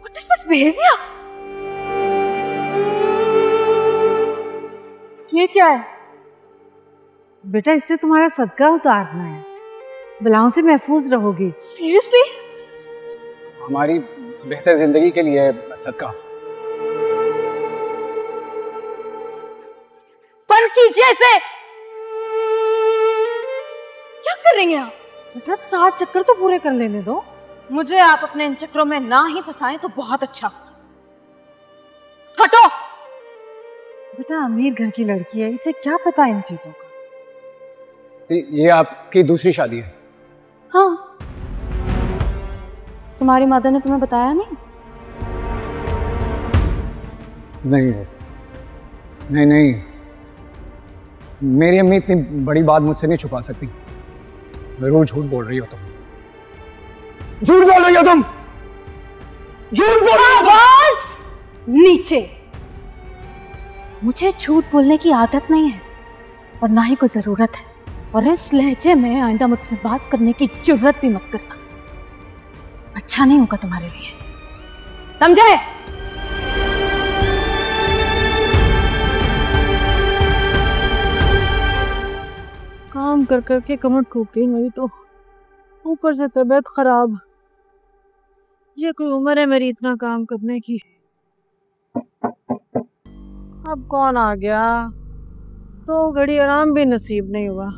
What is this behavior? ये क्या है? बेटा इससे तुम्हारा सदका उतारना है, बलाओं से महफूज रहोगी। Seriously? हमारी बेहतर जिंदगी के लिए सदका। बंद कीजिए इसे। क्या कर रही हैं आप? बेटा 7 चक्कर तो पूरे कर लेने दो। मुझे आप अपने इन चक्रों में ना ही फंसाएं तो बहुत अच्छा। हटो। बेटा अमीर घर की लड़की है, इसे क्या पता इन चीजों का। ये आपकी दूसरी शादी है? हाँ। तुम्हारी मदर ने तुम्हें बताया नहीं? नहीं नहीं, मेरी अम्मी इतनी बड़ी बात मुझसे नहीं छुपा सकती। जरूर झूठ बोल रही हो तुम। झूठ बोल रही हो तुम। झूठ बोल रही हो। आवाज नीचे। मुझे झूठ बोलने की आदत नहीं है और ना ही कोई जरूरत है, और इस लहजे में आइंदा मुझसे बात करने की जरूरत भी मत करना। अच्छा नहीं होगा तुम्हारे लिए, समझे? काम कर कर के कमर ठोक गई मेरी तो, ऊपर से तबीयत खराब। ये कोई उम्र है मेरी इतना काम करने की? अब कौन आ गया? तो घड़ी आराम भी नसीब नहीं हुआ।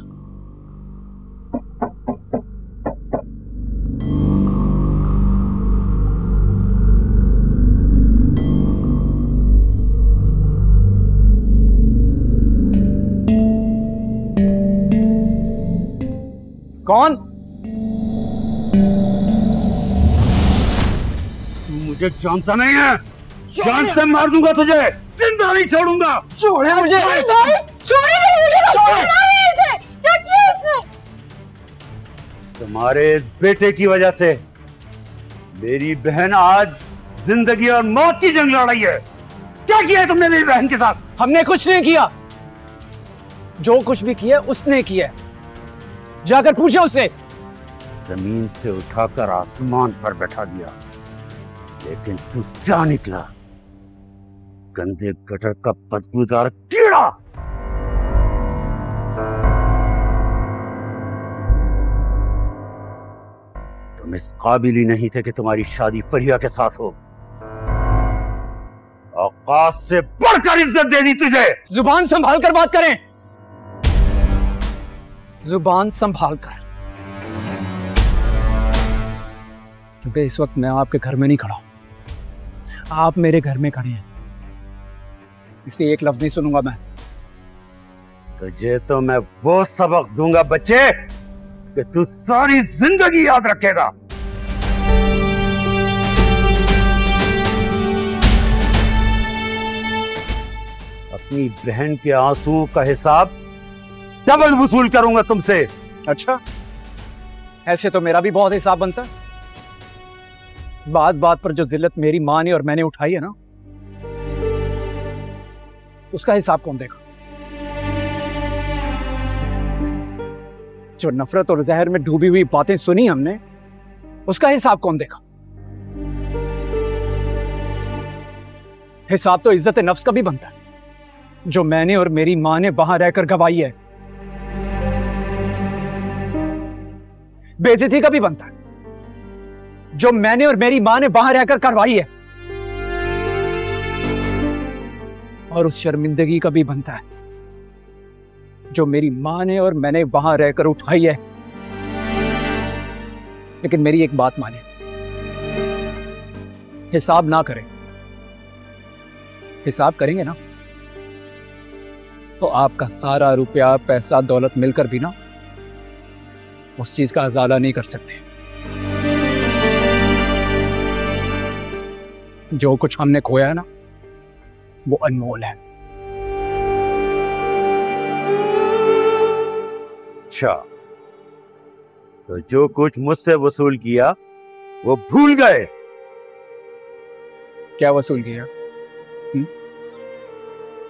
कौन? मुझे जानता नहीं है, जान से मार दूंगा तुझे, जिंदा नहीं छोड़ूंगा। छोड़े मुझे। क्या किया इसने? तुम्हारे इस बेटे की वजह से मेरी बहन आज जिंदगी और मौत की जंग लड़ रही है। क्या किया है तुमने मेरी बहन के साथ? हमने कुछ नहीं किया, जो कुछ भी किया उसने किया। जाकर पूछो उससे। जमीन से उठाकर आसमान पर बैठा दिया, लेकिन तू क्या निकला? गंदे गटर का बदबूदार कीड़ा। तुम इस काबिल ही नहीं थे कि तुम्हारी शादी फरिया के साथ हो। औकात से बढ़कर इज्जत दे दी तुझे। जुबान संभाल कर बात करें, जुबान संभाल कर, क्योंकि इस वक्त मैं आपके घर में नहीं खड़ा हूं, आप मेरे घर में खड़े हैं, इसलिए एक लफ्ज नहीं सुनूंगा मैं। तुझे तो मैं वो सबक दूंगा बच्चे कि तू सारी जिंदगी याद रखेगा। अपनी बहन के आंसुओं का हिसाब डबल वसूल करूंगा तुमसे। अच्छा, ऐसे तो मेरा भी बहुत हिसाब बनता है। बात बात पर जो जिल्लत मेरी मां ने और मैंने उठाई है ना, उसका हिसाब कौन देगा? जो नफरत और जहर में डूबी हुई बातें सुनी हमने, उसका हिसाब कौन देगा? हिसाब तो इज्जत नफ्स का भी बनता है, जो मैंने और मेरी मां ने वहां रहकर गवाई है। बेइज्जती का भी बनता है, जो मैंने और मेरी मां ने वहां रहकर करवाई है। और उस शर्मिंदगी का भी बनता है, जो मेरी मां ने और मैंने वहां रहकर उठाई है। लेकिन मेरी एक बात माने, हिसाब ना करें। हिसाब करेंगे ना तो आपका सारा रुपया, पैसा, दौलत मिलकर भी ना उस चीज का अजाला नहीं कर सकते। जो कुछ हमने खोया है ना, वो अनमोल है। अच्छा, तो जो कुछ मुझसे वसूल किया वो भूल गए? क्या वसूल किया?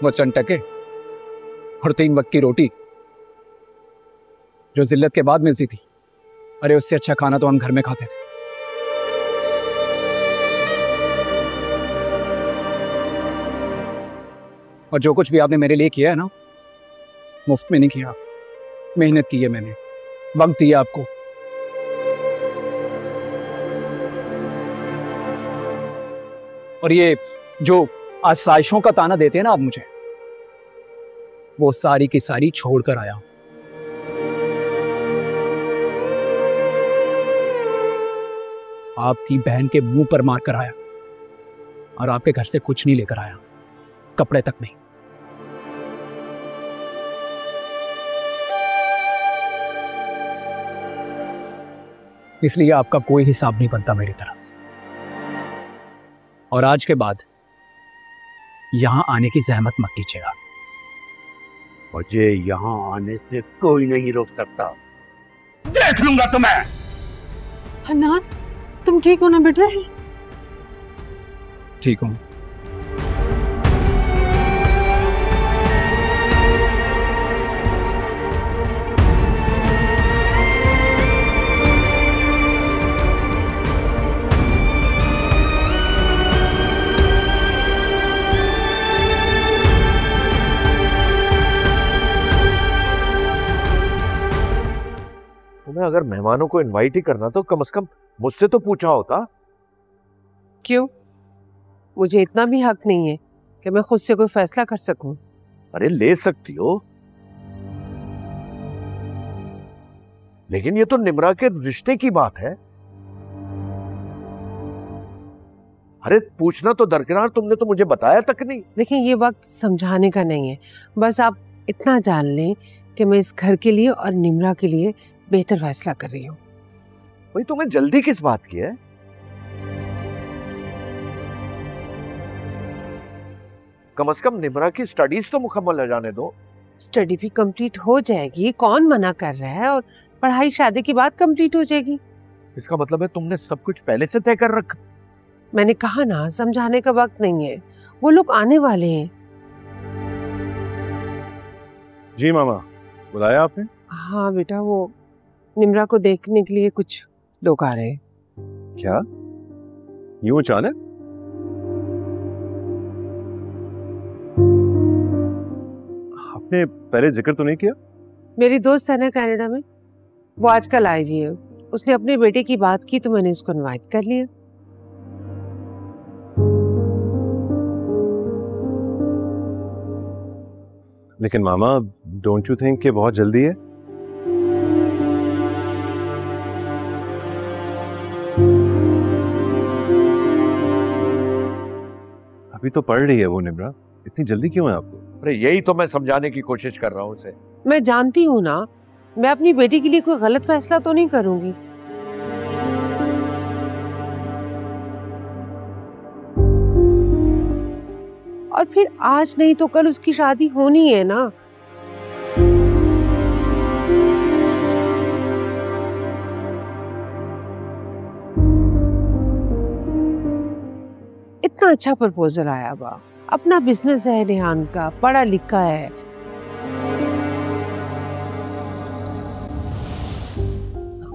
वो चंद टके और 3 वक्त की रोटी जो जिल्लत के बाद मिलती थी। अरे उससे अच्छा खाना तो हम घर में खाते थे। और जो कुछ भी आपने मेरे लिए किया है ना, मुफ्त में नहीं किया, मेहनत की है मैंने, वक्त दिया आपको। और ये जो आसाइशों का ताना देते हैं ना आप मुझे, वो सारी की सारी छोड़ कर आया। आपकी बहन के मुंह पर मार कर आया और आपके घर से कुछ नहीं लेकर आया, कपड़े तक नहीं। इसलिए आपका कोई हिसाब नहीं बनता मेरी तरफ। और आज के बाद यहां आने की जहमत मत कीजिएगा। मुझे यहां आने से कोई नहीं रोक सकता। देख लूंगा तुम्हें। हन्नान, तुम ठीक हो ना बेटा? ठीक हूं। तुम्हें अगर मेहमानों को इनवाइट ही करना तो कम से कम मुझसे तो पूछा होता। क्यों? मुझे इतना भी हक नहीं है कि मैं खुद से कोई फैसला कर सकूं। अरे ले सकती हो, लेकिन ये तो निम्रा के रिश्ते की बात है। अरे पूछना तो दरकिनार, तुमने तो मुझे बताया तक नहीं। देखिए, ये वक्त समझाने का नहीं है, बस आप इतना जान लें कि मैं इस घर के लिए और निम्रा के लिए बेहतर फैसला कर रही हूँ। भाई तुम्हें जल्दी किस बात की है? कम से कम निम्रा की स्टडीज तो मुकम्मल हो जाने दो। स्टडी भी कंप्लीट हो जाएगी, कौन मना कर रहा है, और पढ़ाई शादी के बाद कंप्लीट हो जाएगी। इसका मतलब है तुमने सब कुछ पहले से तय कर रखा। मैंने कहा ना, समझाने का वक्त नहीं है, वो लोग आने वाले हैं। जी मामा, बुलाया आपने? हाँ बेटा, वो निम्रा को देखने के लिए कुछ लोग आ रहे हैं। क्या यूं अचानक? आपने पहले जिक्र तो नहीं किया? मेरी दोस्त है ना कनाडा में, वो आजकल आई हुई है। उसने अपने बेटे की बात की तो मैंने उसको इनवाइट कर लिया। लेकिन मामा, डोंट यू थिंक कि बहुत जल्दी है? अभी तो पढ़ रही है वो निम्रा, इतनी जल्दी क्यों है आपको? अरे यही तो मैं समझाने की कोशिश कर रहा हूँ उसे। मैं जानती हूँ ना, मैं अपनी बेटी के लिए कोई गलत फैसला तो नहीं करूंगी। और फिर आज नहीं तो कल उसकी शादी होनी है ना। इतना अच्छा प्रपोजल आया बा, अपना बिजनेस है रेहान का, पढ़ा लिखा है।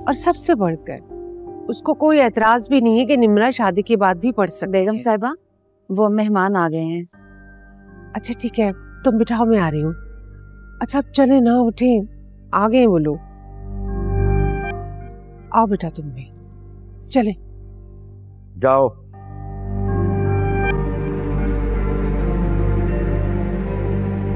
और सबसे बढ़कर उसको कोई एतराज भी नहीं है कि निम्रा शादी के बाद भी पढ़ सकती है। बेगम साहिबा, वो मेहमान आ गए हैं। अच्छा ठीक है, तुम बिठाओ, मैं आ रही हूँ। अच्छा अब चले ना, उठे, आ गए वो लोग। आओ बेटा तुम भी, चले। जाओ।